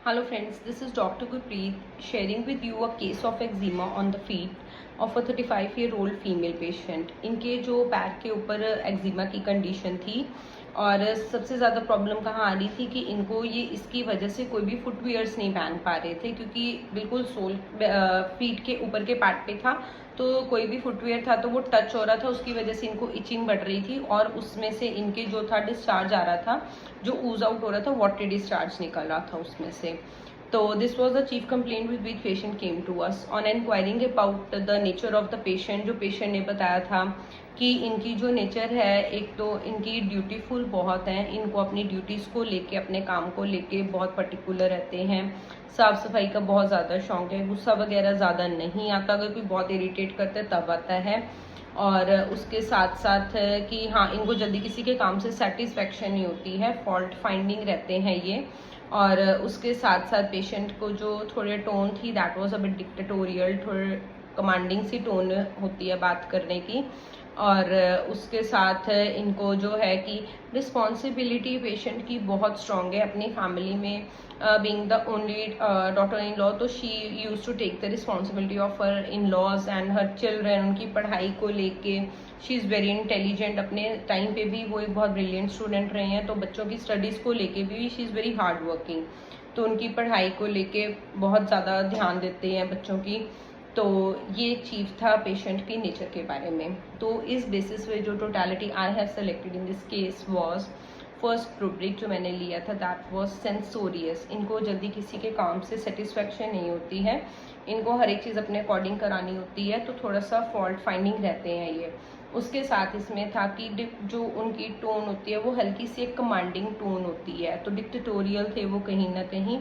Hello friends, this is Dr. Gurpreet sharing with you a case of eczema on the feet of a 35-year-old female patient. इनके जो पैर के ऊपर eczema की condition थी और सबसे ज़्यादा प्रॉब्लम कहाँ आ रही थी कि इनको ये इसकी वजह से कोई भी फुटवियर्स नहीं पहन पा रहे थे क्योंकि बिल्कुल सोल फीट के ऊपर के पार्ट पे था, तो कोई भी फुटवियर था तो वो टच हो रहा था, उसकी वजह से इनको इचिंग बढ़ रही थी और उसमें से इनके जो था डिस्चार्ज आ रहा था, जो ऊज आउट हो रहा था, वाटरी डिस्चार्ज निकल रहा था उसमें से। तो this was the chief complaint with which patient came to us on enquiring about the nature of the patient. जो पेशेंट ने बताया था कि इनकी जो नेचर है, एक तो इनकी ड्यूटीफुल बहुत है, इनको अपनी ड्यूटीज़ को लेके, अपने काम को लेके बहुत पर्टिकुलर रहते हैं, साफ़ सफाई का बहुत ज़्यादा शौक है, गुस्सा वगैरह ज़्यादा नहीं आता, अगर कोई बहुत इरिटेट करता है तब आता है। और उसके साथ साथ कि हाँ, इनको जल्दी किसी के काम से सेटिस्फेक्शन नहीं होती है, फॉल्ट फाइंडिंग रहते हैं ये। और उसके साथ साथ पेशेंट को जो थोड़े टोन थी, that was a bit dictatorial, थोड़े कमांडिंग सी टोन होती है बात करने की। और उसके साथ इनको जो है कि रिस्पॉन्सिबिलिटी पेशेंट की बहुत स्ट्रॉन्ग है अपनी फैमिली में। Being the only daughter in law, तो she use to take the responsibility of her in laws and her children. उनकी पढ़ाई को लेके शी इज़ वेरी इंटेलिजेंट, अपने टाइम पे भी वो एक बहुत ब्रिलियंट स्टूडेंट रहे हैं, तो बच्चों की स्टडीज़ को लेके भी she is very hard working, तो उनकी पढ़ाई को लेके बहुत ज़्यादा ध्यान देते हैं बच्चों की। तो ये चीफ था पेशेंट की नेचर के बारे में। तो इस बेसिस पे जो totality I have selected in this case was first rubric जो मैंने लिया था, दैट वाज सेंसोरियस। इनको जल्दी किसी के काम से सेटिस्फेक्शन नहीं होती है, इनको हर एक चीज़ अपने अकॉर्डिंग करानी होती है, तो थोड़ा सा फॉल्ट फाइंडिंग रहते हैं ये। उसके साथ इसमें था कि जो उनकी टोन होती है वो हल्की सी एक कमांडिंग टोन होती है, तो डिक्टेटोरियल थे वो कहीं ना कहीं।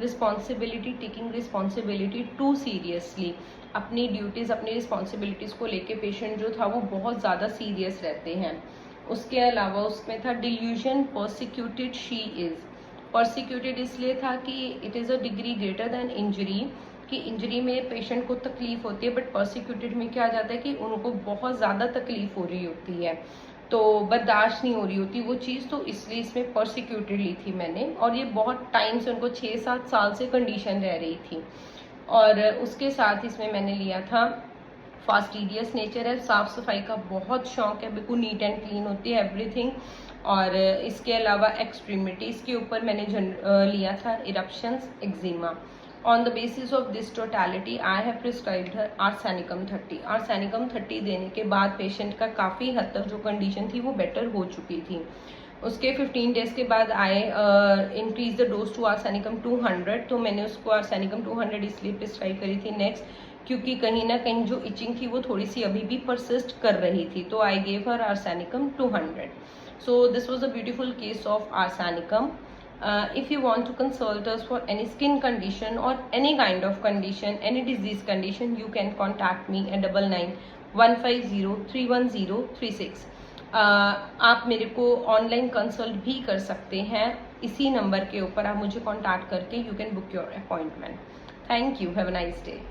Responsibility, taking responsibility too seriously, अपनी ड्यूटीज़, अपनी रिस्पॉन्सिबिलिटीज़ को लेके पेशेंट जो था वो बहुत ज़्यादा सीरियस रहते हैं। उसके अलावा उसमें था delusion, persecuted she is. Persecuted इसलिए था कि it is a degree greater than injury, कि इंजरी में पेशेंट को तकलीफ होती है, बट परसिक्यूटेड में क्या आ जाता है कि उनको बहुत ज़्यादा तकलीफ हो रही होती है, तो बर्दाश्त नहीं हो रही होती वो चीज़, तो इसलिए इसमें परसिक्यूटेड ली थी मैंने। और ये बहुत टाइम से, उनको 6-7 साल से कंडीशन रह रही थी। और उसके साथ इसमें मैंने लिया था फास्टिडियस नेचर है, साफ सफाई का बहुत शौक है, बिल्कुल नीट एंड क्लीन होती है एवरीथिंग। और इसके अलावा एक्सट्रीमिटीज़ के ऊपर मैंने लिया था eruptions, eczema. On the basis of this totality I have prescribed her arsenicum 30। Arsenicum 30 देने के बाद पेशेंट का काफ़ी हद तक जो कंडीशन थी वो बेटर हो चुकी थी। उसके 15 डेज के बाद I increase the dose to arsenicum 200, तो मैंने उसको आर्सेनिकम 200 इसलिए प्रिस्क्राइब करी थी नेक्स्ट, क्योंकि कहीं ना कहीं जो इचिंग थी वो थोड़ी सी अभी भी परसिस्ट कर रही थी, तो I gave her arsenicum 200. So this was a beautiful case of arsenicum. If you want to consult us for any skin condition or any kind of condition, any disease condition, you can contact me at 9915031036. आप मेरे को online consult भी कर सकते हैं, इसी number के ऊपर आप मुझे कॉन्टैक्ट करके you can book your appointment. Thank you, have a nice day.